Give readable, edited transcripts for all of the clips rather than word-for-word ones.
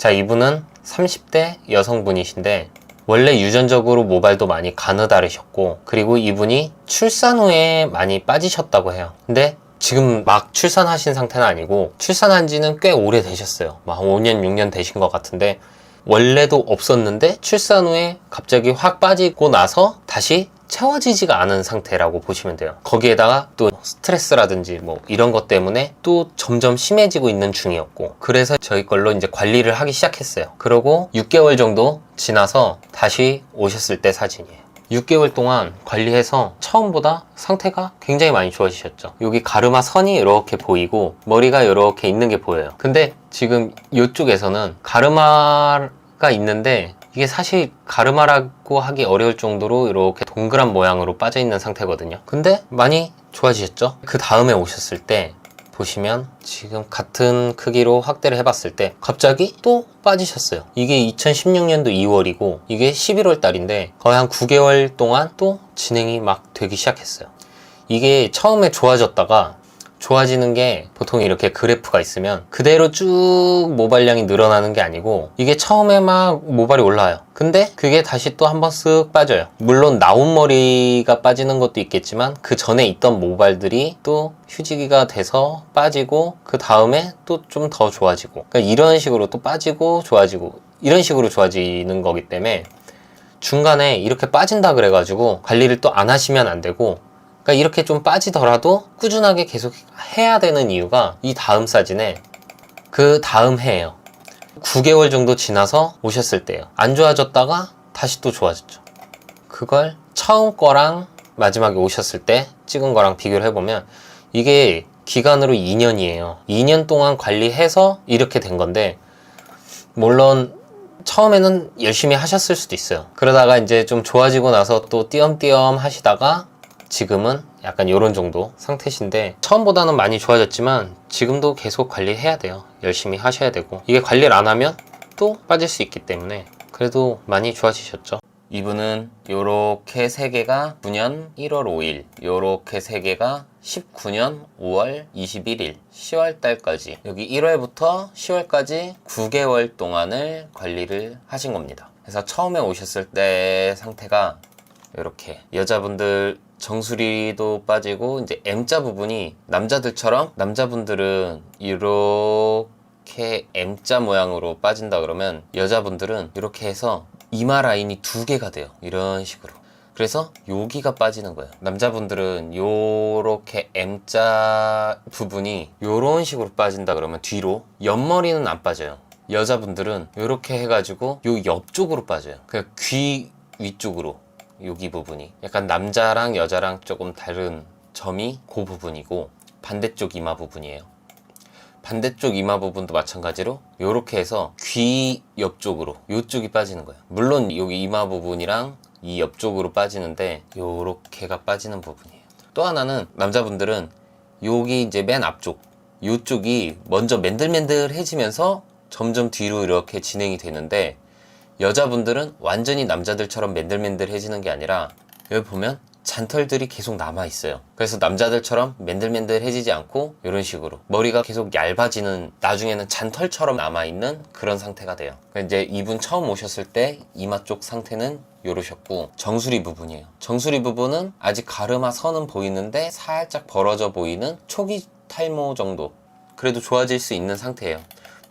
자, 이분은 30대 여성분이신데 원래 유전적으로 모발도 많이 가느다르셨고, 그리고 이분이 출산 후에 많이 빠지셨다고 해요. 근데 지금 막 출산하신 상태는 아니고 출산한 지는 꽤 오래 되셨어요. 막 5년 6년 되신 것 같은데 원래도 없었는데 출산 후에 갑자기 확 빠지고 나서 다시 채워지지가 않은 상태라고 보시면 돼요. 거기에다가 또 스트레스라든지 뭐 이런 것 때문에 또 점점 심해지고 있는 중이었고, 그래서 저희 걸로 이제 관리를 하기 시작했어요. 그러고 6개월 정도 지나서 다시 오셨을 때 사진이에요. 6개월 동안 관리해서 처음보다 상태가 굉장히 많이 좋아지셨죠. 여기 가르마 선이 이렇게 보이고 머리가 이렇게 있는 게 보여요. 근데 지금 이쪽에서는 가르마가 있는데 이게 사실 가르마라고 하기 어려울 정도로 이렇게 동그란 모양으로 빠져 있는 상태거든요. 근데 많이 좋아지셨죠? 그 다음에 오셨을 때 보시면 지금 같은 크기로 확대를 해봤을 때 갑자기 또 빠지셨어요. 이게 2016년도 2월이고 이게 11월 달인데 거의 한 9개월 동안 또 진행이 막 되기 시작했어요. 이게 처음에 좋아졌다가 좋아지는 게 보통 이렇게 그래프가 있으면 그대로 쭉 모발량이 늘어나는 게 아니고 이게 처음에 막 모발이 올라와요. 근데 그게 다시 또 한번 쓱 빠져요. 물론 나온 머리가 빠지는 것도 있겠지만 그 전에 있던 모발들이 또 휴지기가 돼서 빠지고 그 다음에 또 좀 더 좋아지고, 그러니까 이런 식으로 또 빠지고 좋아지고 이런 식으로 좋아지는 거기 때문에 중간에 이렇게 빠진다 그래가지고 관리를 또 안 하시면 안 되고, 그러니까 이렇게 좀 빠지더라도 꾸준하게 계속 해야 되는 이유가 이 다음 사진에 그 다음 해예요. 9개월 정도 지나서 오셨을 때예요. 안 좋아졌다가 다시 또 좋아졌죠. 그걸 처음 거랑 마지막에 오셨을 때 찍은 거랑 비교를 해보면 이게 기간으로 2년이에요. 2년 동안 관리해서 이렇게 된 건데, 물론 처음에는 열심히 하셨을 수도 있어요. 그러다가 이제 좀 좋아지고 나서 또 띄엄띄엄 하시다가 지금은 약간 요런 정도 상태신데, 처음보다는 많이 좋아졌지만 지금도 계속 관리해야 돼요. 열심히 하셔야 되고, 이게 관리를 안 하면 또 빠질 수 있기 때문에 그래도 많이 좋아지셨죠. 이분은 요렇게 3개가 9년 1월 5일, 요렇게 3개가 19년 5월 21일, 10월 달까지, 여기 1월부터 10월까지 9개월 동안을 관리를 하신 겁니다. 그래서 처음에 오셨을 때 상태가 이렇게, 여자분들 정수리도 빠지고 이제 M자 부분이 남자들처럼, 남자분들은 이렇게 M자 모양으로 빠진다 그러면 여자분들은 이렇게 해서 이마 라인이 2개가 돼요. 이런 식으로. 그래서 여기가 빠지는 거예요. 남자분들은 요렇게 M자 부분이 요런 식으로 빠진다 그러면 뒤로, 옆머리는 안 빠져요. 여자분들은 요렇게 해가지고 요 옆쪽으로 빠져요. 그냥 귀 위쪽으로. 여기 부분이 약간 남자랑 여자랑 조금 다른 점이 그 부분이고, 반대쪽 이마 부분이에요. 반대쪽 이마 부분도 마찬가지로 이렇게 해서 귀 옆쪽으로, 이쪽이 빠지는 거예요. 물론 여기 이마 부분이랑 이 옆쪽으로 빠지는데 요렇게가 빠지는 부분이에요. 또 하나는 남자분들은 여기 이제 맨 앞쪽, 이쪽이 먼저 맨들맨들해지면서 점점 뒤로 이렇게 진행이 되는데, 여자분들은 완전히 남자들처럼 맨들맨들해지는 게 아니라 여기 보면 잔털들이 계속 남아있어요. 그래서 남자들처럼 맨들맨들해지지 않고 이런 식으로 머리가 계속 얇아지는, 나중에는 잔털처럼 남아있는 그런 상태가 돼요. 이제 이분 처음 오셨을 때 이마 쪽 상태는 요러셨고, 정수리 부분이에요. 정수리 부분은 아직 가르마 선은 보이는데 살짝 벌어져 보이는 초기 탈모 정도, 그래도 좋아질 수 있는 상태예요.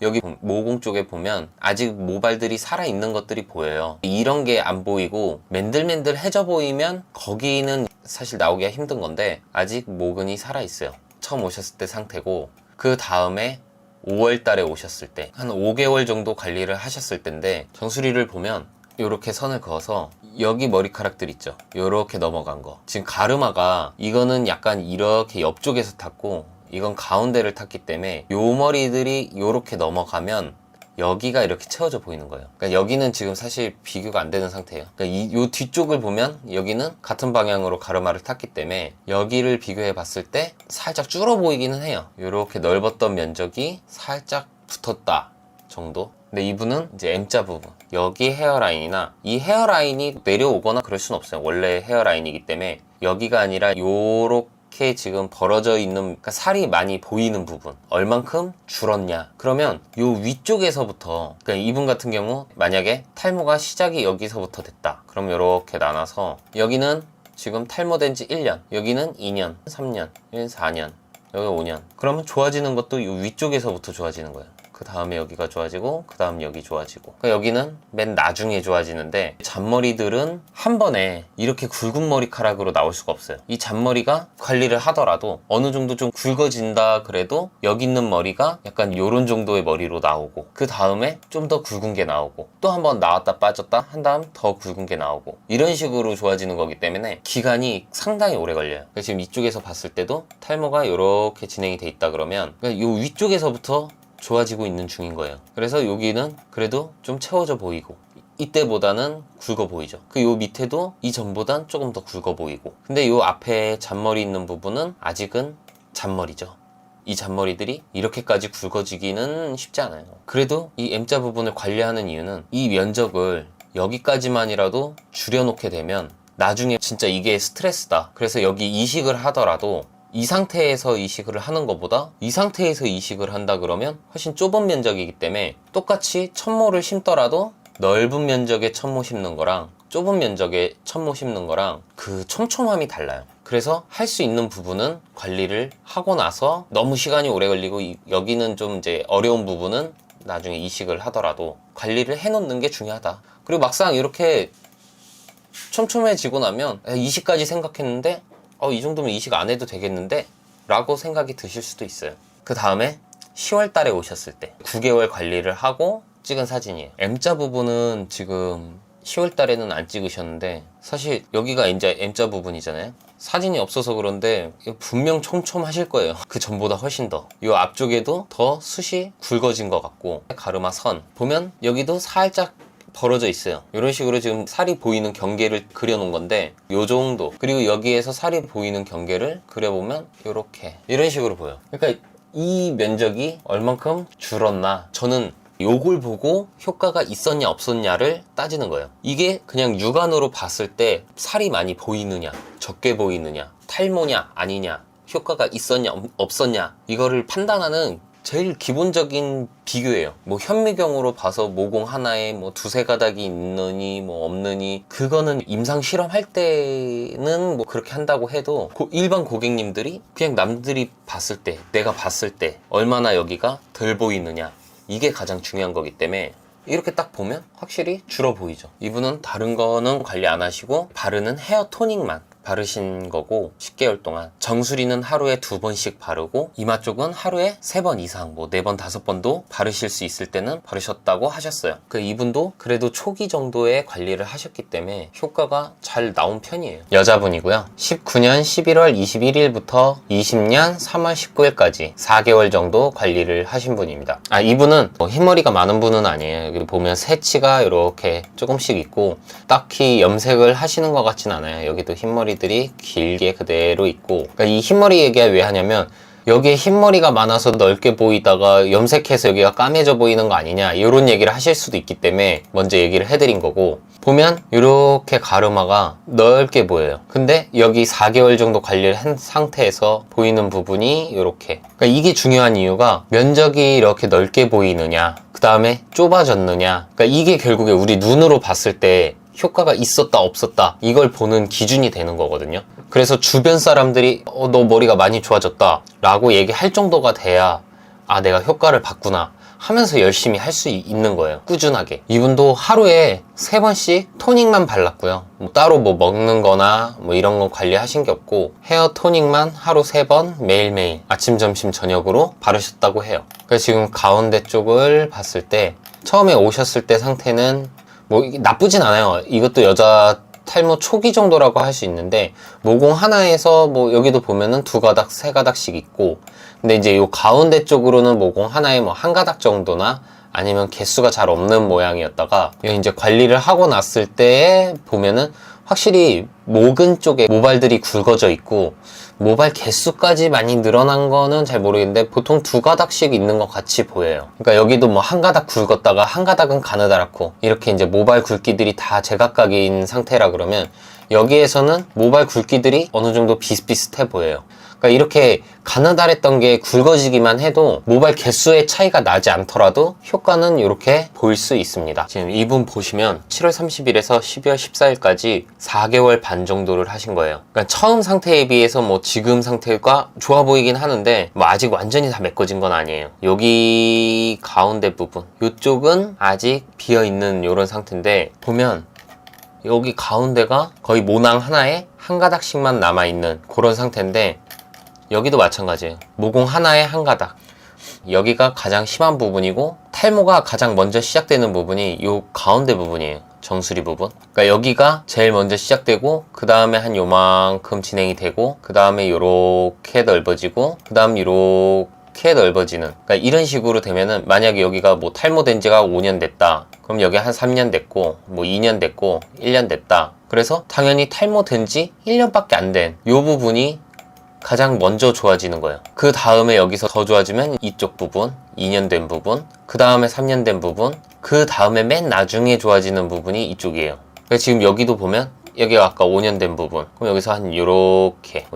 여기 모공 쪽에 보면 아직 모발들이 살아있는 것들이 보여요. 이런 게 안 보이고 맨들맨들해져 보이면 거기는 사실 나오기가 힘든 건데 아직 모근이 살아있어요. 처음 오셨을 때 상태고, 그 다음에 5월 달에 오셨을 때 한 5개월 정도 관리를 하셨을 때인데, 정수리를 보면 이렇게 선을 그어서 여기 머리카락들 있죠, 요렇게 넘어간 거. 지금 가르마가 이거는 약간 이렇게 옆쪽에서 탔고 이건 가운데를 탔기 때문에 요 머리들이 요렇게 넘어가면 여기가 이렇게 채워져 보이는 거예요. 그러니까 여기는 지금 사실 비교가 안 되는 상태예요. 그러니까 요 뒤쪽을 보면 여기는 같은 방향으로 가르마를 탔기 때문에 여기를 비교해 봤을 때 살짝 줄어 보이기는 해요. 요렇게 넓었던 면적이 살짝 붙었다 정도. 근데 이분은 이제 M자 부분, 여기 헤어라인이나 이 헤어라인이 내려오거나 그럴 순 없어요. 원래 헤어라인이기 때문에 여기가 아니라 요렇게 이렇게 지금 벌어져 있는, 그러니까 살이 많이 보이는 부분 얼만큼 줄었냐, 그러면 요 위쪽에서부터, 그러니까 이분 같은 경우 만약에 탈모가 시작이 여기서부터 됐다, 그럼 이렇게 나눠서 여기는 지금 탈모된 지 1년, 여기는 2년, 3년, 여기는 4년, 여기 5년, 그러면 좋아지는 것도 이 위쪽에서부터 좋아지는 거예요. 그 다음에 여기가 좋아지고, 그 다음 여기 좋아지고, 그러니까 여기는 맨 나중에 좋아지는데, 잔머리들은 한 번에 이렇게 굵은 머리카락으로 나올 수가 없어요. 이 잔머리가 관리를 하더라도 어느 정도 좀 굵어진다 그래도 여기 있는 머리가 약간 요런 정도의 머리로 나오고, 그 다음에 좀 더 굵은 게 나오고, 또 한 번 나왔다 빠졌다 한 다음 더 굵은 게 나오고, 이런 식으로 좋아지는 거기 때문에 기간이 상당히 오래 걸려요. 그래서 지금 이쪽에서 봤을 때도 탈모가 이렇게 진행이 돼 있다 그러면, 그러니까 요 위쪽에서부터 좋아지고 있는 중인 거예요. 그래서 여기는 그래도 좀 채워져 보이고, 이때보다는 굵어 보이죠. 그 요 밑에도 이전보단 조금 더 굵어 보이고, 근데 요 앞에 잔머리 있는 부분은 아직은 잔머리죠. 이 잔머리들이 이렇게까지 굵어지기는 쉽지 않아요. 그래도 이 M자 부분을 관리하는 이유는 이 면적을 여기까지만이라도 줄여놓게 되면 나중에 진짜 이게 스트레스다, 그래서 여기 이식을 하더라도 이 상태에서 이식을 하는 것보다 이 상태에서 이식을 한다 그러면 훨씬 좁은 면적이기 때문에, 똑같이 천모를 심더라도 넓은 면적의 천모 심는 거랑 좁은 면적의 천모 심는 거랑 그 촘촘함이 달라요. 그래서 할 수 있는 부분은 관리를 하고 나서, 너무 시간이 오래 걸리고 여기는 좀 이제 어려운 부분은 나중에 이식을 하더라도 관리를 해 놓는 게 중요하다. 그리고 막상 이렇게 촘촘해지고 나면 이식까지 생각했는데 이 정도면 이식 안 해도 되겠는데? 라고 생각이 드실 수도 있어요. 그 다음에 10월 달에 오셨을 때 9개월 관리를 하고 찍은 사진이에요. M자 부분은 지금 10월 달에는 안 찍으셨는데, 사실 여기가 이제 M자 부분이잖아요. 사진이 없어서 그런데 분명 촘촘하실 거예요. 그 전보다 훨씬 더. 이 앞쪽에도 더 숱이 굵어진 것 같고, 가르마 선 보면 여기도 살짝 벌어져 있어요. 이런 식으로 지금 살이 보이는 경계를 그려놓은 건데, 요 정도, 그리고 여기에서 살이 보이는 경계를 그려보면 요렇게, 이런 식으로 보여. 그러니까 이 면적이 얼만큼 줄었나, 저는 요걸 보고 효과가 있었냐 없었냐를 따지는 거예요. 이게 그냥 육안으로 봤을 때 살이 많이 보이느냐 적게 보이느냐, 탈모냐 아니냐, 효과가 있었냐 없었냐, 이거를 판단하는 제일 기본적인 비교예요. 뭐 현미경으로 봐서 모공 하나에 뭐 두세 가닥이 있느니 뭐 없느니, 그거는 임상 실험할 때는 뭐 그렇게 한다고 해도 일반 고객님들이 그냥 남들이 봤을 때, 내가 봤을 때 얼마나 여기가 덜 보이느냐, 이게 가장 중요한 거기 때문에 이렇게 딱 보면 확실히 줄어 보이죠. 이분은 다른 거는 관리 안 하시고 바르는 헤어 토닉만 바르신 거고, 10개월 동안 정수리는 하루에 2번씩 바르고, 이마 쪽은 하루에 3번 이상, 뭐 4번 5번도 바르실 수 있을 때는 바르셨다고 하셨어요. 그 이분도 그래도 초기 정도의 관리를 하셨기 때문에 효과가 잘 나온 편이에요. 여자분이고요. 19년 11월 21일부터 20년 3월 19일까지 4개월 정도 관리를 하신 분입니다. 이분은 뭐 흰머리가 많은 분은 아니에요. 여기 보면 새치가 이렇게 조금씩 있고, 딱히 염색을 하시는 것 같진 않아요. 여기도 흰머리들이 길게 그대로 있고, 그러니까 이 흰머리 얘기 왜 하냐면, 여기에 흰머리가 많아서 넓게 보이다가 염색해서 여기가 까매져 보이는 거 아니냐, 이런 얘기를 하실 수도 있기 때문에 먼저 얘기를 해드린 거고, 보면 이렇게 가르마가 넓게 보여요. 근데 여기 4개월 정도 관리를 한 상태에서 보이는 부분이 이렇게, 그러니까 이게 중요한 이유가 면적이 이렇게 넓게 보이느냐, 그 다음에 좁아졌느냐, 그러니까 이게 결국에 우리 눈으로 봤을 때 효과가 있었다 없었다, 이걸 보는 기준이 되는 거거든요. 그래서 주변 사람들이 너 머리가 많이 좋아졌다 라고 얘기할 정도가 돼야 내가 효과를 봤구나 하면서 열심히 할 수 있는 거예요. 꾸준하게. 이분도 하루에 3번씩 토닉만 발랐고요. 뭐 따로 뭐 먹는 거나 뭐 이런 건 관리하신 게 없고, 헤어 토닉만 하루 3번 매일매일 아침 점심 저녁으로 바르셨다고 해요. 그래서 지금 가운데 쪽을 봤을 때 처음에 오셨을 때 상태는 뭐 나쁘진 않아요. 이것도 여자 탈모 초기 정도라고 할 수 있는데, 모공 하나에서 뭐 여기도 보면은 2가닥 3가닥씩 있고, 근데 이제 요 가운데 쪽으로는 모공 하나에 뭐 1가닥 정도나 아니면 개수가 잘 없는 모양이었다가, 이제 관리를 하고 났을 때 보면은 확실히 목은 쪽에 모발들이 굵어져 있고 모발 개수까지 많이 늘어난 거는 잘 모르겠는데 보통 2가닥씩 있는 것 같이 보여요. 그러니까 여기도 뭐 한 가닥 굵었다가 한 가닥은 가느다랗고 이렇게 이제 모발 굵기들이 다 제각각인 상태라 그러면 여기에서는 모발 굵기들이 어느 정도 비슷비슷해 보여요. 그러니까 이렇게 가느다랬던 게 굵어지기만 해도 모발 개수의 차이가 나지 않더라도 효과는 이렇게 보일 수 있습니다. 지금 이분 보시면 7월 30일에서 12월 14일까지 4개월 반 정도를 하신 거예요. 그러니까 처음 상태에 비해서 뭐 지금 상태가 좋아 보이긴 하는데 뭐 아직 완전히 다 메꿔진 건 아니에요. 여기 가운데 부분 이쪽은 아직 비어있는 이런 상태인데 보면 여기 가운데가 거의 모낭 하나에 한 가닥씩만 남아있는 그런 상태인데 여기도 마찬가지예요. 모공 하나에 한 가닥. 여기가 가장 심한 부분이고 탈모가 가장 먼저 시작되는 부분이 이 가운데 부분이에요. 정수리 부분. 그러니까 여기가 제일 먼저 시작되고 그 다음에 한 요만큼 진행이 되고 그 다음에 요렇게 넓어지고 그 다음 요렇게 넓어지는, 그러니까 이런 식으로 되면은 만약에 여기가 뭐 탈모된 지가 5년 됐다. 그럼 여기 한 3년 됐고 뭐 2년 됐고 1년 됐다. 그래서 당연히 탈모된 지 1년밖에 안 된 요 부분이 가장 먼저 좋아지는 거예요. 그 다음에 여기서 더 좋아지면 이쪽 부분, 2년 된 부분, 그 다음에 3년 된 부분, 그 다음에 맨 나중에 좋아지는 부분이 이쪽이에요. 그러니까 지금 여기도 보면 여기가 아까 5년 된 부분, 그럼 여기서 한 요렇게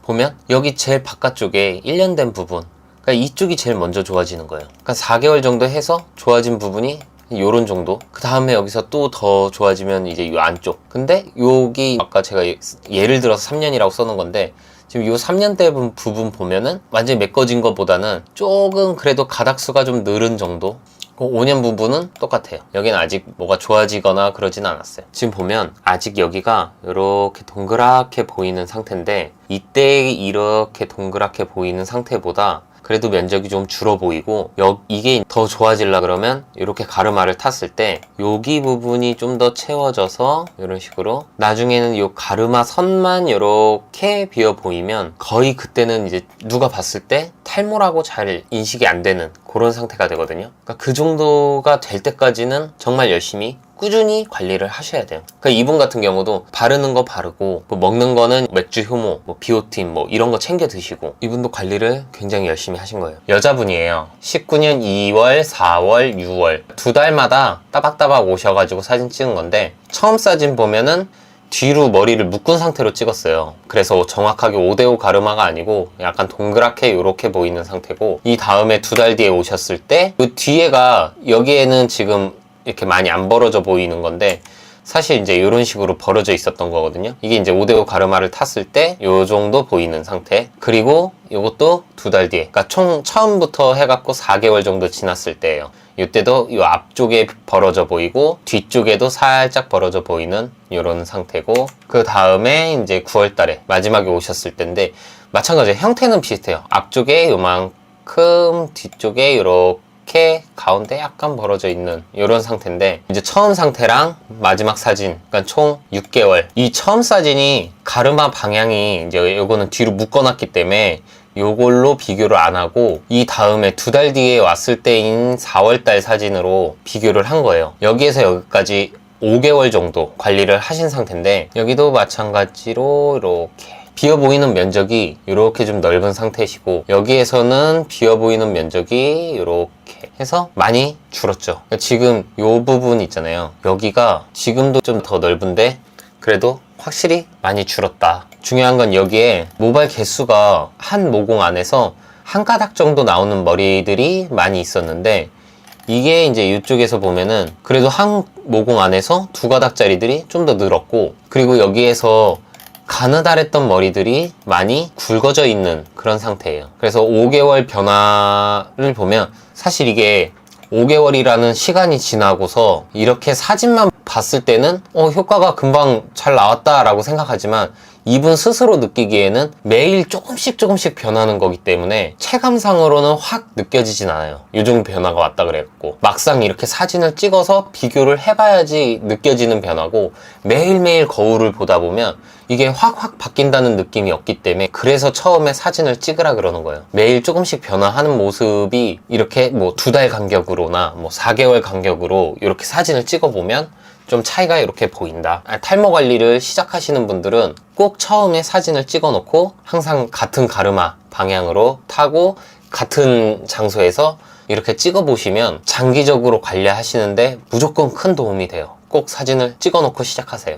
보면 여기 제일 바깥쪽에 1년 된 부분, 그러니까 이쪽이 제일 먼저 좋아지는 거예요. 그러니까 4개월 정도 해서 좋아진 부분이 요런 정도. 그 다음에 여기서 또 더 좋아지면 이제 요 안쪽. 근데 여기 아까 제가 예를 들어서 3년이라고 써놓은 건데 지금 요 3년대 부분 보면은 완전히 메꿔진 것보다는 조금 그래도 가닥수가 좀 늘은 정도. 5년 부분은 똑같아요. 여기는 아직 뭐가 좋아지거나 그러진 않았어요. 지금 보면 아직 여기가 이렇게 동그랗게 보이는 상태인데 이때 이렇게 동그랗게 보이는 상태보다 그래도 면적이 좀 줄어 보이고 이게 더 좋아지려 그러면 이렇게 가르마를 탔을 때 여기 부분이 좀 더 채워져서 이런 식으로 나중에는 이 가르마 선만 이렇게 비어 보이면 거의 그때는 이제 누가 봤을 때 탈모라고 잘 인식이 안 되는 그런 상태가 되거든요. 그러니까 그 정도가 될 때까지는 정말 열심히 꾸준히 관리를 하셔야 돼요. 그러니까 이분 같은 경우도 바르는 거 바르고 뭐 먹는 거는 맥주 효모, 뭐 비오틴 뭐 이런 거 챙겨 드시고 이분도 관리를 굉장히 열심히 하신 거예요. 여자분이에요. 19년 2월, 4월, 6월 2달마다 따박따박 오셔가지고 사진 찍은 건데 처음 사진 보면은 뒤로 머리를 묶은 상태로 찍었어요. 그래서 정확하게 5대5 가르마가 아니고 약간 동그랗게 이렇게 보이는 상태고 이 다음에 2달 뒤에 오셨을 때 이 뒤에가 여기에는 지금 이렇게 많이 안 벌어져 보이는 건데 사실 이제 이런 식으로 벌어져 있었던 거거든요. 이게 이제 5대5 가르마를 탔을 때 요 정도 보이는 상태. 그리고 이것도 2달 뒤에, 그러니까 총 처음부터 해갖고 4개월 정도 지났을 때예요. 이때도 이 앞쪽에 벌어져 보이고 뒤쪽에도 살짝 벌어져 보이는 이런 상태고 그 다음에 이제 9월 달에 마지막에 오셨을 때인데 마찬가지로 형태는 비슷해요. 앞쪽에 요만큼 뒤쪽에 이렇게 가운데 약간 벌어져 있는 이런 상태인데 이제 처음 상태랑 마지막 사진, 그러니까 총 6개월. 이 처음 사진이 가르마 방향이 이제 요거는 뒤로 묶어놨기 때문에 요걸로 비교를 안 하고 이 다음에 2달 뒤에 왔을 때인 4월달 사진으로 비교를 한 거예요. 여기에서 여기까지 5개월 정도 관리를 하신 상태인데 여기도 마찬가지로 이렇게 비어 보이는 면적이 이렇게 좀 넓은 상태시고 여기에서는 비어 보이는 면적이 이렇게 해서 많이 줄었죠. 지금 요 부분 있잖아요. 여기가 지금도 좀 더 넓은데 그래도 확실히 많이 줄었다. 중요한 건 여기에 모발 개수가 한 모공 안에서 한 가닥 정도 나오는 머리들이 많이 있었는데 이게 이제 이쪽에서 보면은 그래도 한 모공 안에서 2가닥짜리들이 좀 더 늘었고 그리고 여기에서 가느다랬던 머리들이 많이 굵어져 있는 그런 상태예요. 그래서 5개월 변화를 보면 사실 이게 5개월이라는 시간이 지나고서 이렇게 사진만 봤을 때는 효과가 금방 잘 나왔다 라고 생각하지만 이분 스스로 느끼기에는 매일 조금씩 변하는 거기 때문에 체감상으로는 확 느껴지진 않아요. 이 정도 변화가 왔다 그랬고 막상 이렇게 사진을 찍어서 비교를 해봐야지 느껴지는 변화고 매일매일 거울을 보다 보면 이게 확 바뀐다는 느낌이 없기 때문에 그래서 처음에 사진을 찍으라 그러는 거예요. 매일 조금씩 변화하는 모습이 이렇게 뭐 2달 간격으로나 뭐 4개월 간격으로 이렇게 사진을 찍어보면 좀 차이가 이렇게 보인다. 탈모 관리를 시작하시는 분들은 꼭 처음에 사진을 찍어 놓고 항상 같은 가르마 방향으로 타고 같은 장소에서 이렇게 찍어 보시면 장기적으로 관리하시는데 무조건 큰 도움이 돼요. 꼭 사진을 찍어 놓고 시작하세요.